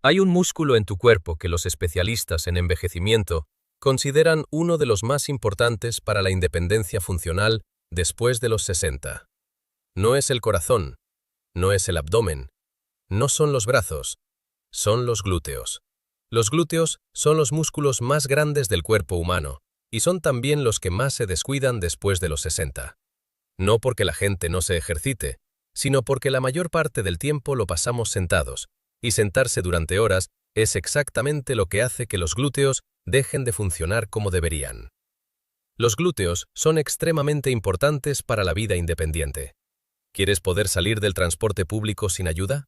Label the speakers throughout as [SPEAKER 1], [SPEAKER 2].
[SPEAKER 1] Hay un músculo en tu cuerpo que los especialistas en envejecimiento consideran uno de los más importantes para la independencia funcional después de los 60. No es el corazón, no es el abdomen, no son los brazos, son los glúteos. Los glúteos son los músculos más grandes del cuerpo humano y son también los que más se descuidan después de los 60. No porque la gente no se ejercite, sino porque la mayor parte del tiempo lo pasamos sentados, y sentarse durante horas es exactamente lo que hace que los glúteos dejen de funcionar como deberían. Los glúteos son extremadamente importantes para la vida independiente. ¿Quieres poder salir del transporte público sin ayuda?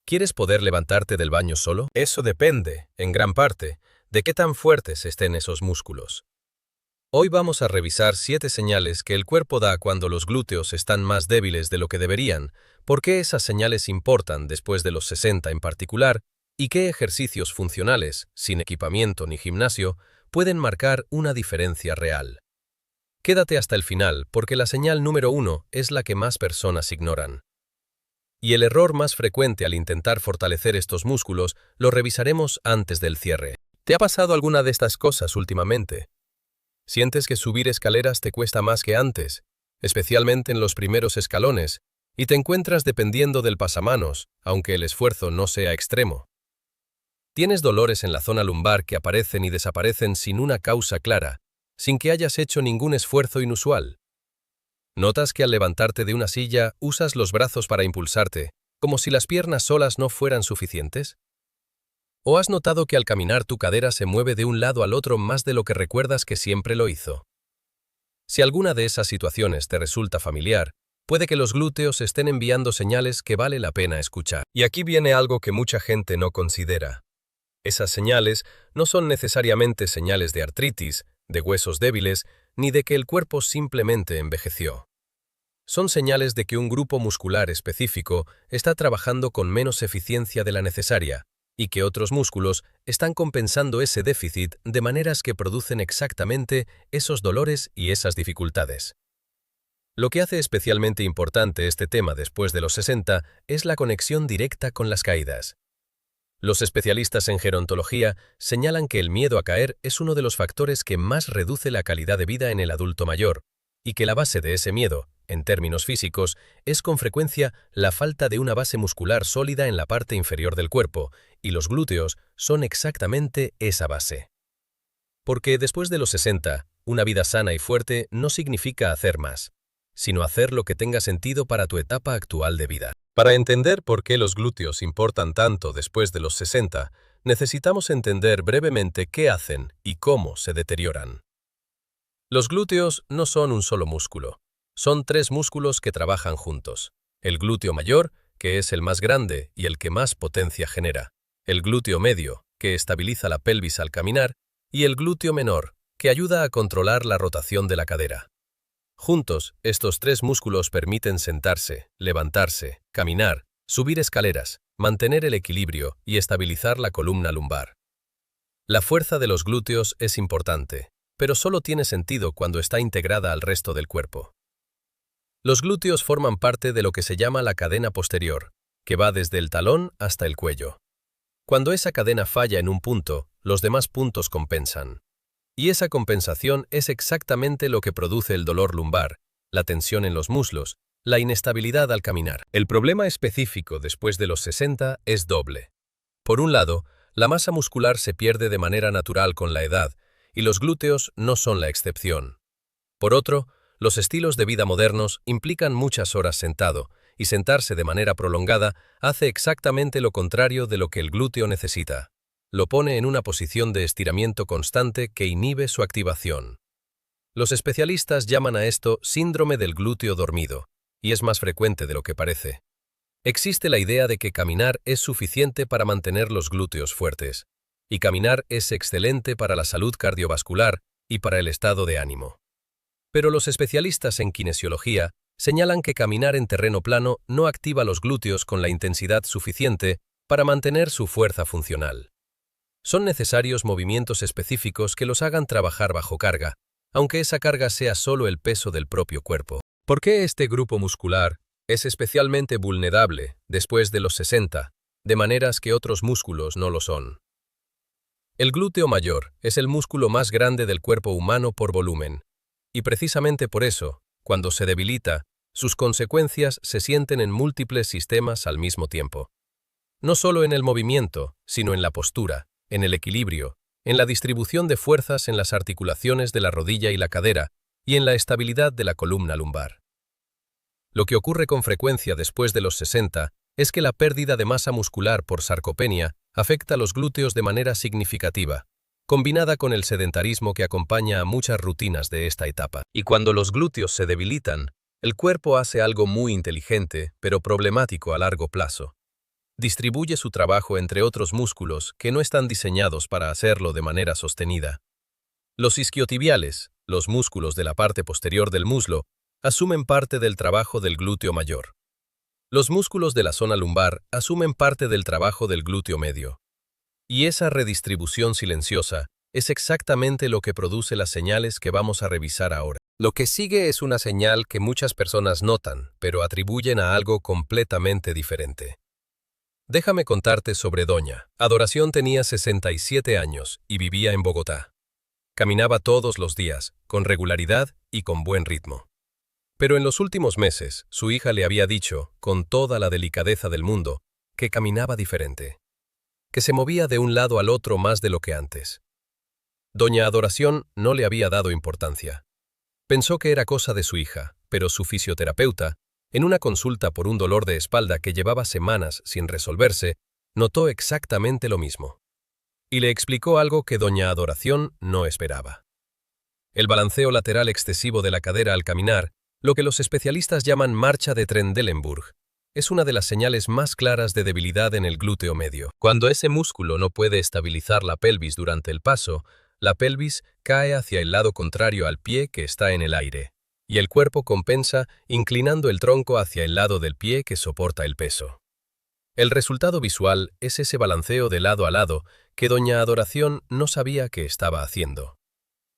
[SPEAKER 1] ¿Quieres poder levantarte del baño solo? Eso depende, en gran parte, de qué tan fuertes estén esos músculos. Hoy vamos a revisar 7 señales que el cuerpo da cuando los glúteos están más débiles de lo que deberían, por qué esas señales importan después de los 60 en particular, y qué ejercicios funcionales, sin equipamiento ni gimnasio, pueden marcar una diferencia real. Quédate hasta el final porque la señal número 1 es la que más personas ignoran. Y el error más frecuente al intentar fortalecer estos músculos lo revisaremos antes del cierre. ¿Te ha pasado alguna de estas cosas últimamente? ¿Sientes que subir escaleras te cuesta más que antes, especialmente en los primeros escalones, y te encuentras dependiendo del pasamanos, aunque el esfuerzo no sea extremo? ¿Tienes dolores en la zona lumbar que aparecen y desaparecen sin una causa clara, sin que hayas hecho ningún esfuerzo inusual? ¿Notas que al levantarte de una silla usas los brazos para impulsarte, como si las piernas solas no fueran suficientes? ¿O has notado que al caminar tu cadera se mueve de un lado al otro más de lo que recuerdas que siempre lo hizo? Si alguna de esas situaciones te resulta familiar, puede que los glúteos estén enviando señales que vale la pena escuchar. Y aquí viene algo que mucha gente no considera. Esas señales no son necesariamente señales de artritis, de huesos débiles, ni de que el cuerpo simplemente envejeció. Son señales de que un grupo muscular específico está trabajando con menos eficiencia de la necesaria, y que otros músculos están compensando ese déficit de maneras que producen exactamente esos dolores y esas dificultades. Lo que hace especialmente importante este tema después de los 60 es la conexión directa con las caídas. Los especialistas en gerontología señalan que el miedo a caer es uno de los factores que más reduce la calidad de vida en el adulto mayor, y que la base de ese miedo, en términos físicos, es con frecuencia la falta de una base muscular sólida en la parte inferior del cuerpo, y los glúteos son exactamente esa base. Porque después de los 60, una vida sana y fuerte no significa hacer más, sino hacer lo que tenga sentido para tu etapa actual de vida. Para entender por qué los glúteos importan tanto después de los 60, necesitamos entender brevemente qué hacen y cómo se deterioran. Los glúteos no son un solo músculo. Son 3 músculos que trabajan juntos. El glúteo mayor, que es el más grande y el que más potencia genera. El glúteo medio, que estabiliza la pelvis al caminar. Y el glúteo menor, que ayuda a controlar la rotación de la cadera. Juntos, estos 3 músculos permiten sentarse, levantarse, caminar, subir escaleras, mantener el equilibrio y estabilizar la columna lumbar. La fuerza de los glúteos es importante, pero solo tiene sentido cuando está integrada al resto del cuerpo. Los glúteos forman parte de lo que se llama la cadena posterior, que va desde el talón hasta el cuello. Cuando esa cadena falla en un punto, los demás puntos compensan. Y esa compensación es exactamente lo que produce el dolor lumbar, la tensión en los muslos, la inestabilidad al caminar. El problema específico después de los 60 es doble. Por un lado, la masa muscular se pierde de manera natural con la edad, y los glúteos no son la excepción. Por otro, los estilos de vida modernos implican muchas horas sentado, y sentarse de manera prolongada hace exactamente lo contrario de lo que el glúteo necesita. Lo pone en una posición de estiramiento constante que inhibe su activación. Los especialistas llaman a esto síndrome del glúteo dormido, y es más frecuente de lo que parece. Existe la idea de que caminar es suficiente para mantener los glúteos fuertes, y caminar es excelente para la salud cardiovascular y para el estado de ánimo. Pero los especialistas en kinesiología señalan que caminar en terreno plano no activa los glúteos con la intensidad suficiente para mantener su fuerza funcional. Son necesarios movimientos específicos que los hagan trabajar bajo carga, aunque esa carga sea solo el peso del propio cuerpo. ¿Por qué este grupo muscular es especialmente vulnerable después de los 60 de maneras que otros músculos no lo son. El glúteo mayor es el músculo más grande del cuerpo humano por volumen, y precisamente por eso, cuando se debilita, sus consecuencias se sienten en múltiples sistemas al mismo tiempo. No solo en el movimiento, sino en la postura, en el equilibrio, en la distribución de fuerzas en las articulaciones de la rodilla y la cadera, y en la estabilidad de la columna lumbar. Lo que ocurre con frecuencia después de los 60 es que la pérdida de masa muscular por sarcopenia afecta a los glúteos de manera significativa, combinada con el sedentarismo que acompaña a muchas rutinas de esta etapa. Y cuando los glúteos se debilitan, el cuerpo hace algo muy inteligente, pero problemático a largo plazo. Distribuye su trabajo entre otros músculos que no están diseñados para hacerlo de manera sostenida. Los isquiotibiales, los músculos de la parte posterior del muslo, asumen parte del trabajo del glúteo mayor. Los músculos de la zona lumbar asumen parte del trabajo del glúteo medio. Y esa redistribución silenciosa es exactamente lo que produce las señales que vamos a revisar ahora. Lo que sigue es una señal que muchas personas notan, pero atribuyen a algo completamente diferente. Déjame contarte sobre Doña. Adoración tenía 67 años y vivía en Bogotá. Caminaba todos los días, con regularidad y con buen ritmo. Pero en los últimos meses, su hija le había dicho, con toda la delicadeza del mundo, que caminaba diferente, que se movía de un lado al otro más de lo que antes. Doña Adoración no le había dado importancia. Pensó que era cosa de su hija, pero su fisioterapeuta, en una consulta por un dolor de espalda que llevaba semanas sin resolverse, notó exactamente lo mismo. Y le explicó algo que Doña Adoración no esperaba. El balanceo lateral excesivo de la cadera al caminar, lo que los especialistas llaman marcha de Trendelenburg, es una de las señales más claras de debilidad en el glúteo medio. Cuando ese músculo no puede estabilizar la pelvis durante el paso, la pelvis cae hacia el lado contrario al pie que está en el aire, y el cuerpo compensa inclinando el tronco hacia el lado del pie que soporta el peso. El resultado visual es ese balanceo de lado a lado que Doña Adoración no sabía que estaba haciendo.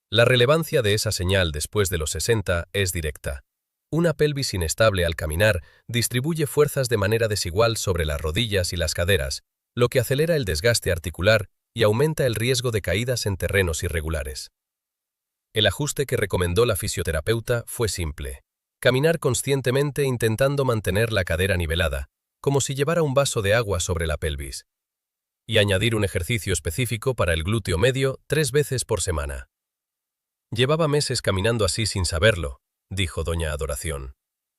[SPEAKER 1] La relevancia de esa señal después de los 60 es directa. Una pelvis inestable al caminar distribuye fuerzas de manera desigual sobre las rodillas y las caderas, lo que acelera el desgaste articular y aumenta el riesgo de caídas en terrenos irregulares. El ajuste que recomendó la fisioterapeuta fue simple: caminar conscientemente intentando mantener la cadera nivelada, como si llevara un vaso de agua sobre la pelvis, y añadir un ejercicio específico para el glúteo medio 3 veces por semana. Llevaba meses caminando así sin saberlo, dijo Doña Adoración.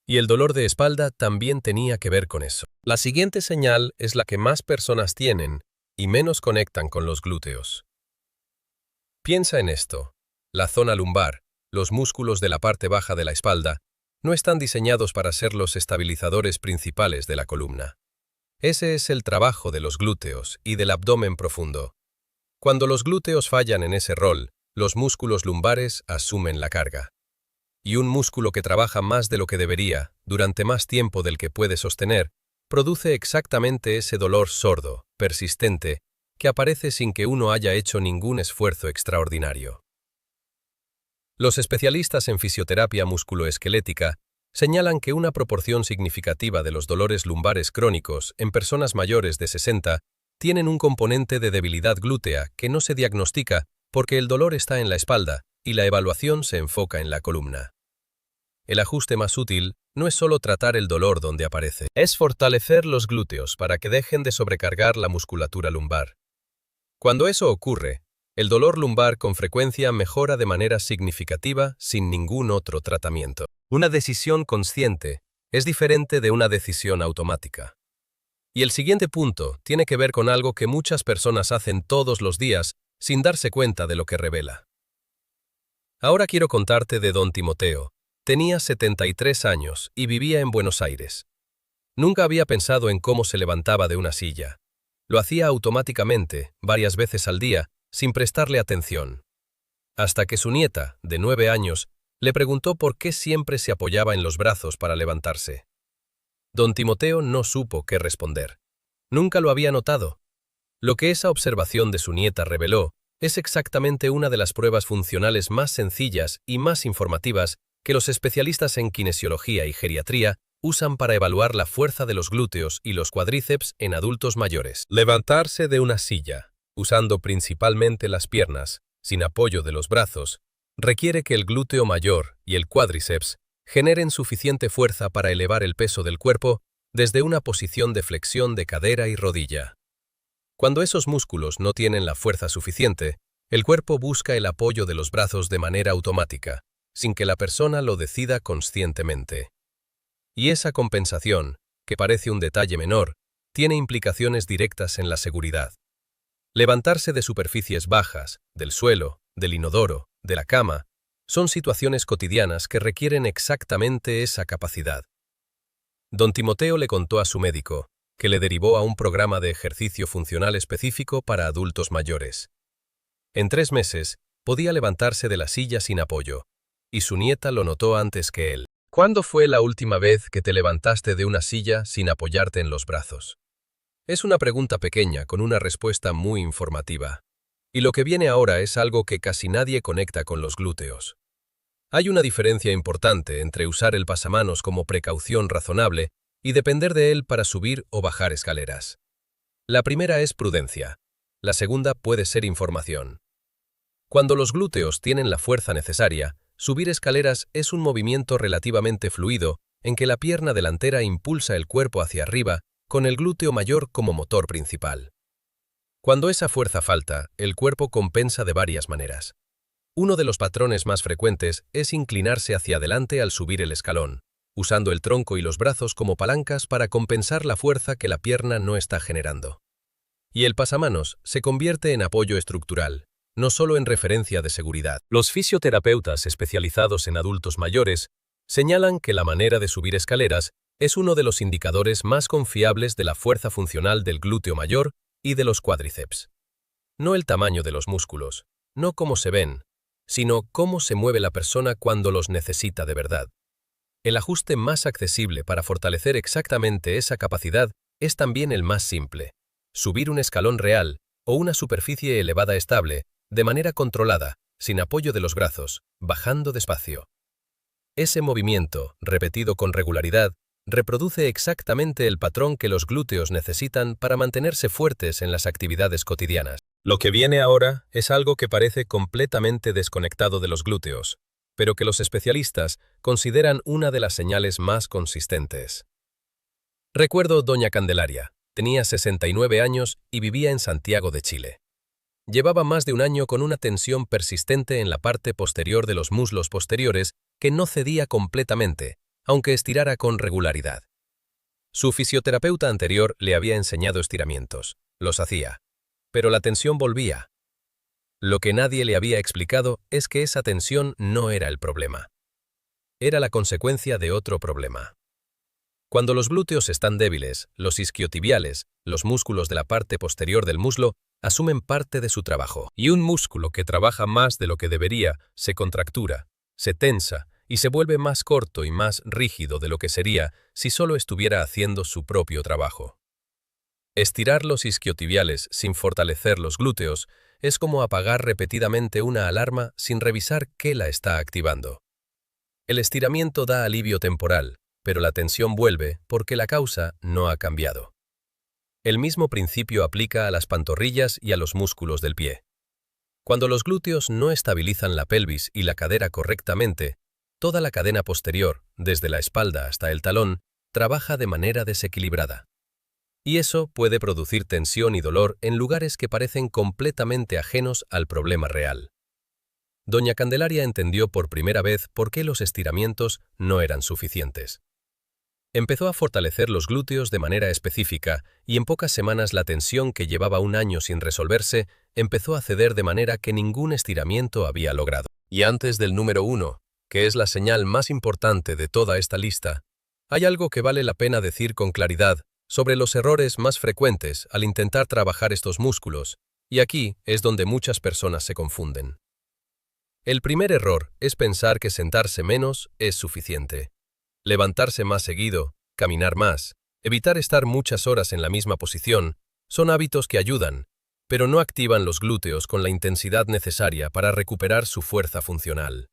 [SPEAKER 1] Y el dolor de espalda también tenía que ver con eso. La siguiente señal es la que más personas tienen y menos conectan con los glúteos. Piensa en esto. La zona lumbar, los músculos de la parte baja de la espalda, no están diseñados para ser los estabilizadores principales de la columna. Ese es el trabajo de los glúteos y del abdomen profundo. Cuando los glúteos fallan en ese rol, los músculos lumbares asumen la carga. Y un músculo que trabaja más de lo que debería, durante más tiempo del que puede sostener, produce exactamente ese dolor sordo, persistente, que aparece sin que uno haya hecho ningún esfuerzo extraordinario. Los especialistas en fisioterapia musculoesquelética señalan que una proporción significativa de los dolores lumbares crónicos en personas mayores de 60 tienen un componente de debilidad glútea que no se diagnostica porque el dolor está en la espalda y la evaluación se enfoca en la columna. El ajuste más útil no es solo tratar el dolor donde aparece, es fortalecer los glúteos para que dejen de sobrecargar la musculatura lumbar. Cuando eso ocurre, el dolor lumbar con frecuencia mejora de manera significativa sin ningún otro tratamiento. Una decisión consciente es diferente de una decisión automática. Y el siguiente punto tiene que ver con algo que muchas personas hacen todos los días sin darse cuenta de lo que revela. Ahora quiero contarte de don Timoteo. Tenía 73 años y vivía en Buenos Aires. Nunca había pensado en cómo se levantaba de una silla. Lo hacía automáticamente, varias veces al día, sin prestarle atención. Hasta que su nieta, de 9 años, le preguntó por qué siempre se apoyaba en los brazos para levantarse. Don Timoteo no supo qué responder. Nunca lo había notado. Lo que esa observación de su nieta reveló es exactamente una de las pruebas funcionales más sencillas y más informativas que los especialistas en kinesiología y geriatría usan para evaluar la fuerza de los glúteos y los cuádriceps en adultos mayores. Levantarse de una silla, usando principalmente las piernas, sin apoyo de los brazos, requiere que el glúteo mayor y el cuádriceps generen suficiente fuerza para elevar el peso del cuerpo desde una posición de flexión de cadera y rodilla. Cuando esos músculos no tienen la fuerza suficiente, el cuerpo busca el apoyo de los brazos de manera automática, sin que la persona lo decida conscientemente. Y esa compensación, que parece un detalle menor, tiene implicaciones directas en la seguridad. Levantarse de superficies bajas, del suelo, del inodoro, de la cama, son situaciones cotidianas que requieren exactamente esa capacidad. Don Timoteo le contó a su médico, que le derivó a un programa de ejercicio funcional específico para adultos mayores. En 3 meses, podía levantarse de la silla sin apoyo, y su nieta lo notó antes que él. ¿Cuándo fue la última vez que te levantaste de una silla sin apoyarte en los brazos? Es una pregunta pequeña con una respuesta muy informativa. Y lo que viene ahora es algo que casi nadie conecta con los glúteos. Hay una diferencia importante entre usar el pasamanos como precaución razonable y depender de él para subir o bajar escaleras. La primera es prudencia. La segunda puede ser información. Cuando los glúteos tienen la fuerza necesaria, subir escaleras es un movimiento relativamente fluido en que la pierna delantera impulsa el cuerpo hacia arriba con el glúteo mayor como motor principal. Cuando esa fuerza falta, el cuerpo compensa de varias maneras. Uno de los patrones más frecuentes es inclinarse hacia adelante al subir el escalón, usando el tronco y los brazos como palancas para compensar la fuerza que la pierna no está generando. Y el pasamanos se convierte en apoyo estructural, no solo en referencia de seguridad. Los fisioterapeutas especializados en adultos mayores señalan que la manera de subir escaleras es uno de los indicadores más confiables de la fuerza funcional del glúteo mayor y de los cuádriceps. No el tamaño de los músculos, no cómo se ven, sino cómo se mueve la persona cuando los necesita de verdad. El ajuste más accesible para fortalecer exactamente esa capacidad es también el más simple: subir un escalón real o una superficie elevada estable, de manera controlada, sin apoyo de los brazos, bajando despacio. Ese movimiento, repetido con regularidad, reproduce exactamente el patrón que los glúteos necesitan para mantenerse fuertes en las actividades cotidianas. Lo que viene ahora es algo que parece completamente desconectado de los glúteos, pero que los especialistas consideran una de las señales más consistentes. Recuerdo doña Candelaria, tenía 69 años y vivía en Santiago de Chile. Llevaba más de un año con una tensión persistente en la parte posterior de los muslos posteriores que no cedía completamente, aunque estirara con regularidad. Su fisioterapeuta anterior le había enseñado estiramientos, los hacía, pero la tensión volvía. Lo que nadie le había explicado es que esa tensión no era el problema. Era la consecuencia de otro problema. Cuando los glúteos están débiles, los isquiotibiales, los músculos de la parte posterior del muslo, asumen parte de su trabajo. Y un músculo que trabaja más de lo que debería se contractura, se tensa y se vuelve más corto y más rígido de lo que sería si solo estuviera haciendo su propio trabajo. Estirar los isquiotibiales sin fortalecer los glúteos es como apagar repetidamente una alarma sin revisar qué la está activando. El estiramiento da alivio temporal, pero la tensión vuelve porque la causa no ha cambiado. El mismo principio aplica a las pantorrillas y a los músculos del pie. Cuando los glúteos no estabilizan la pelvis y la cadera correctamente, toda la cadena posterior, desde la espalda hasta el talón, trabaja de manera desequilibrada. Y eso puede producir tensión y dolor en lugares que parecen completamente ajenos al problema real. Doña Candelaria entendió por primera vez por qué los estiramientos no eran suficientes. Empezó a fortalecer los glúteos de manera específica y en pocas semanas la tensión que llevaba un año sin resolverse empezó a ceder de manera que ningún estiramiento había logrado. Y antes del número 1, que es la señal más importante de toda esta lista, hay algo que vale la pena decir con claridad sobre los errores más frecuentes al intentar trabajar estos músculos, y aquí es donde muchas personas se confunden. El primer error es pensar que sentarse menos es suficiente. Levantarse más seguido, caminar más, evitar estar muchas horas en la misma posición, son hábitos que ayudan, pero no activan los glúteos con la intensidad necesaria para recuperar su fuerza funcional.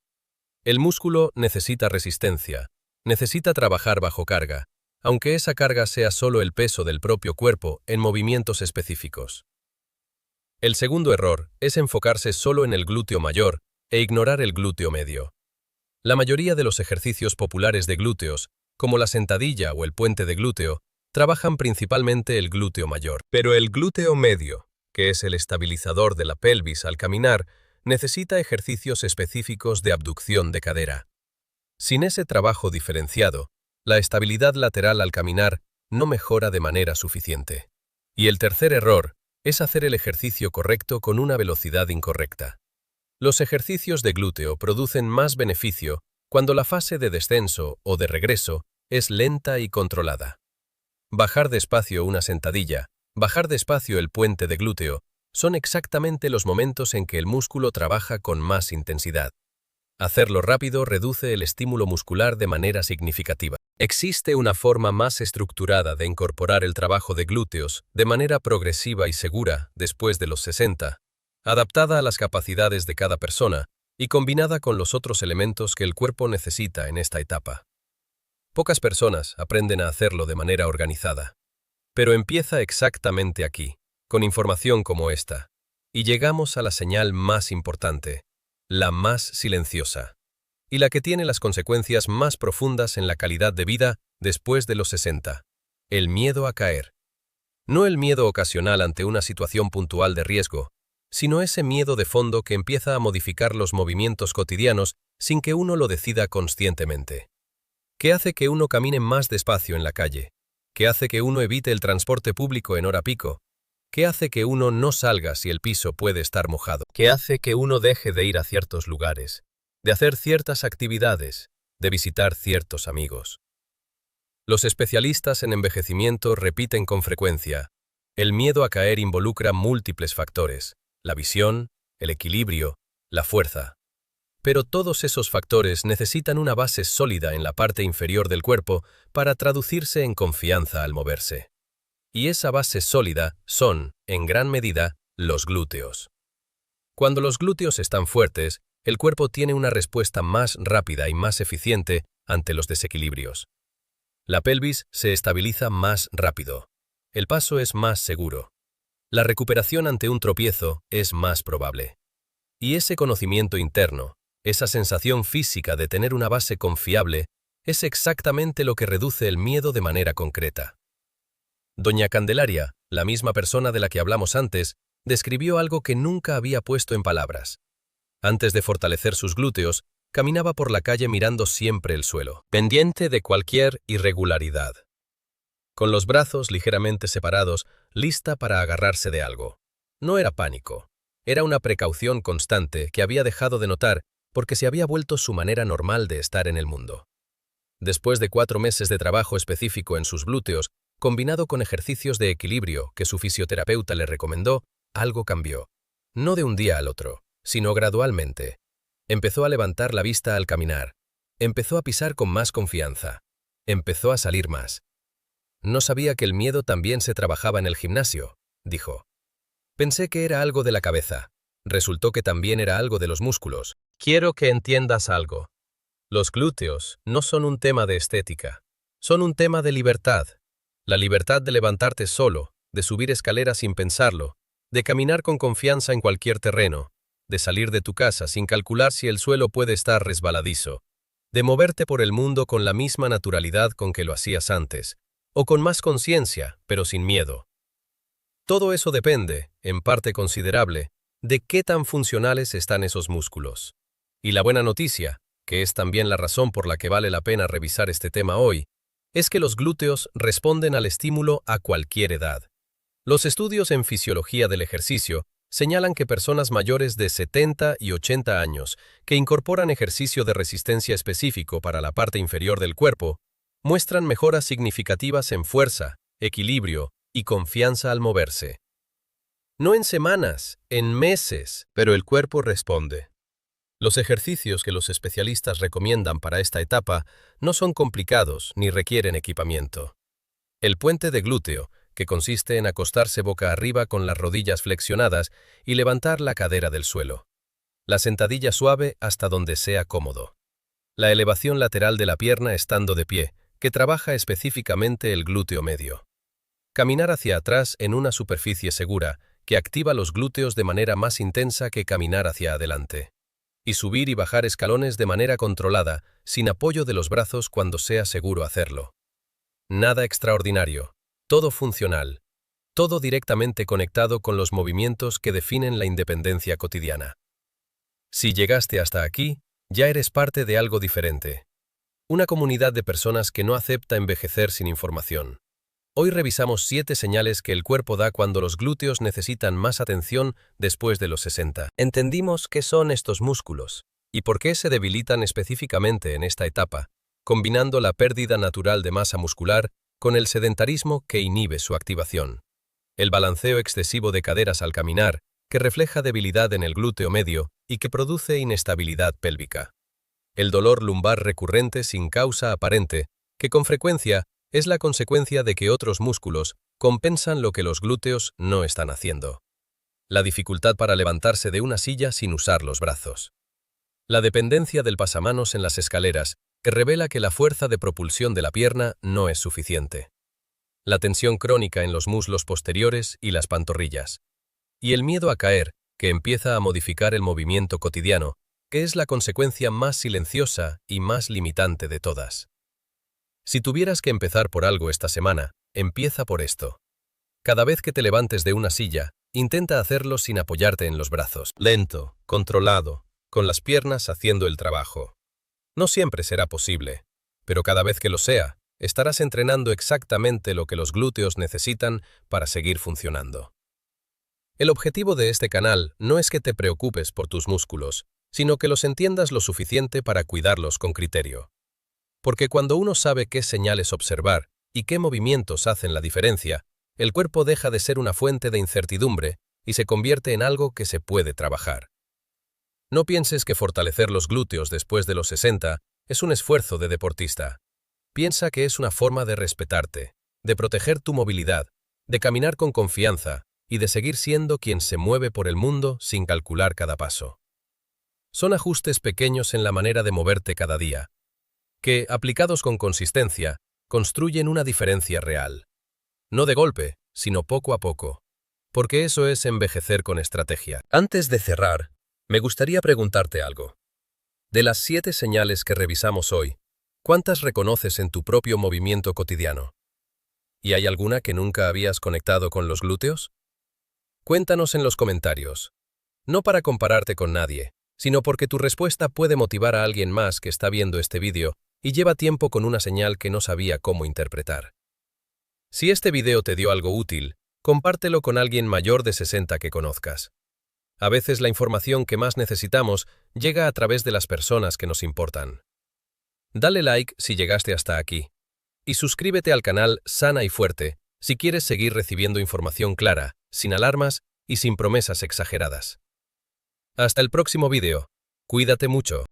[SPEAKER 1] El músculo necesita resistencia, Necesita trabajar bajo carga, aunque esa carga sea solo el peso del propio cuerpo en movimientos específicos. El segundo error es enfocarse solo en el glúteo mayor e ignorar el glúteo medio. La mayoría de los ejercicios populares de glúteos, como la sentadilla o el puente de glúteo, trabajan principalmente el glúteo mayor. Pero el glúteo medio, que es el estabilizador de la pelvis al caminar, necesita ejercicios específicos de abducción de cadera. Sin ese trabajo diferenciado, la estabilidad lateral al caminar no mejora de manera suficiente. Y el tercer error es hacer el ejercicio correcto con una velocidad incorrecta. Los ejercicios de glúteo producen más beneficio cuando la fase de descenso o de regreso es lenta y controlada. Bajar despacio una sentadilla, bajar despacio el puente de glúteo, son exactamente los momentos en que el músculo trabaja con más intensidad. Hacerlo rápido reduce el estímulo muscular de manera significativa. Existe una forma más estructurada de incorporar el trabajo de glúteos de manera progresiva y segura después de los 60, adaptada a las capacidades de cada persona y combinada con los otros elementos que el cuerpo necesita en esta etapa. Pocas personas aprenden a hacerlo de manera organizada. Pero empieza exactamente aquí, con información como esta, y llegamos a la señal más importante, la más silenciosa, y la que tiene las consecuencias más profundas en la calidad de vida después de los 60, el miedo a caer. No el miedo ocasional ante una situación puntual de riesgo, sino ese miedo de fondo que empieza a modificar los movimientos cotidianos sin que uno lo decida conscientemente. ¿Qué hace que uno camine más despacio en la calle? ¿Qué hace que uno evite el transporte público en hora pico? ¿Qué hace que uno no salga si el piso puede estar mojado? ¿Qué hace que uno deje de ir a ciertos lugares, de hacer ciertas actividades, de visitar ciertos amigos? Los especialistas en envejecimiento repiten con frecuencia: el miedo a caer involucra múltiples factores, la visión, el equilibrio, la fuerza. Pero todos esos factores necesitan una base sólida en la parte inferior del cuerpo para traducirse en confianza al moverse. Y esa base sólida son, en gran medida, los glúteos. Cuando los glúteos están fuertes, el cuerpo tiene una respuesta más rápida y más eficiente ante los desequilibrios. La pelvis se estabiliza más rápido. El paso es más seguro. La recuperación ante un tropiezo es más probable. Y ese conocimiento interno, esa sensación física de tener una base confiable, es exactamente lo que reduce el miedo de manera concreta. Doña Candelaria, la misma persona de la que hablamos antes, describió algo que nunca había puesto en palabras. Antes de fortalecer sus glúteos, caminaba por la calle mirando siempre el suelo, pendiente de cualquier irregularidad. Con los brazos ligeramente separados, lista para agarrarse de algo. No era pánico. Era una precaución constante que había dejado de notar porque se había vuelto su manera normal de estar en el mundo. Después de 4 meses de trabajo específico en sus glúteos, combinado con ejercicios de equilibrio que su fisioterapeuta le recomendó, algo cambió. No de un día al otro, sino gradualmente. Empezó a levantar la vista al caminar. Empezó a pisar con más confianza. Empezó a salir más. No sabía que el miedo también se trabajaba en el gimnasio, dijo. Pensé que era algo de la cabeza. Resultó que también era algo de los músculos. Quiero que entiendas algo. Los glúteos no son un tema de estética. Son un tema de libertad. La libertad de levantarte solo, de subir escaleras sin pensarlo, de caminar con confianza en cualquier terreno, de salir de tu casa sin calcular si el suelo puede estar resbaladizo, de moverte por el mundo con la misma naturalidad con que lo hacías antes, o con más conciencia, pero sin miedo. Todo eso depende, en parte considerable, de qué tan funcionales están esos músculos. Y la buena noticia, que es también la razón por la que vale la pena revisar este tema hoy, es que los glúteos responden al estímulo a cualquier edad. Los estudios en fisiología del ejercicio señalan que personas mayores de 70 y 80 años que incorporan ejercicio de resistencia específico para la parte inferior del cuerpo muestran mejoras significativas en fuerza, equilibrio y confianza al moverse. No en semanas, en meses, pero el cuerpo responde. Los ejercicios que los especialistas recomiendan para esta etapa no son complicados ni requieren equipamiento. El puente de glúteo, que consiste en acostarse boca arriba con las rodillas flexionadas y levantar la cadera del suelo. La sentadilla suave hasta donde sea cómodo. La elevación lateral de la pierna estando de pie, que trabaja específicamente el glúteo medio. Caminar hacia atrás en una superficie segura, que activa los glúteos de manera más intensa que caminar hacia adelante. Y subir y bajar escalones de manera controlada, sin apoyo de los brazos cuando sea seguro hacerlo. Nada extraordinario, todo funcional, todo directamente conectado con los movimientos que definen la independencia cotidiana. Si llegaste hasta aquí, ya eres parte de algo diferente. Una comunidad de personas que no acepta envejecer sin información. Hoy revisamos 7 señales que el cuerpo da cuando los glúteos necesitan más atención después de los 60. Entendimos qué son estos músculos y por qué se debilitan específicamente en esta etapa, combinando la pérdida natural de masa muscular con el sedentarismo que inhibe su activación. El balanceo excesivo de caderas al caminar, que refleja debilidad en el glúteo medio y que produce inestabilidad pélvica. El dolor lumbar recurrente sin causa aparente, que con frecuencia es la consecuencia de que otros músculos compensan lo que los glúteos no están haciendo. La dificultad para levantarse de una silla sin usar los brazos. La dependencia del pasamanos en las escaleras, que revela que la fuerza de propulsión de la pierna no es suficiente. La tensión crónica en los muslos posteriores y las pantorrillas. Y el miedo a caer, que empieza a modificar el movimiento cotidiano, que es la consecuencia más silenciosa y más limitante de todas. Si tuvieras que empezar por algo esta semana, empieza por esto. Cada vez que te levantes de una silla, intenta hacerlo sin apoyarte en los brazos. Lento, controlado, con las piernas haciendo el trabajo. No siempre será posible, pero cada vez que lo sea, estarás entrenando exactamente lo que los glúteos necesitan para seguir funcionando. El objetivo de este canal no es que te preocupes por tus músculos, sino que los entiendas lo suficiente para cuidarlos con criterio. Porque cuando uno sabe qué señales observar y qué movimientos hacen la diferencia, el cuerpo deja de ser una fuente de incertidumbre y se convierte en algo que se puede trabajar. No pienses que fortalecer los glúteos después de los 60 es un esfuerzo de deportista. Piensa que es una forma de respetarte, de proteger tu movilidad, de caminar con confianza y de seguir siendo quien se mueve por el mundo sin calcular cada paso. Son ajustes pequeños en la manera de moverte cada día, que, aplicados con consistencia, construyen una diferencia real. No de golpe, sino poco a poco. Porque eso es envejecer con estrategia. Antes de cerrar, me gustaría preguntarte algo. De las 7 señales que revisamos hoy, ¿cuántas reconoces en tu propio movimiento cotidiano? ¿Y hay alguna que nunca habías conectado con los glúteos? Cuéntanos en los comentarios. No para compararte con nadie, sino porque tu respuesta puede motivar a alguien más que está viendo este vídeo y lleva tiempo con una señal que no sabía cómo interpretar. Si este video te dio algo útil, compártelo con alguien mayor de 60 que conozcas. A veces la información que más necesitamos llega a través de las personas que nos importan. Dale like si llegaste hasta aquí. Y suscríbete al canal Sana y Fuerte si quieres seguir recibiendo información clara, sin alarmas y sin promesas exageradas. Hasta el próximo video. Cuídate mucho.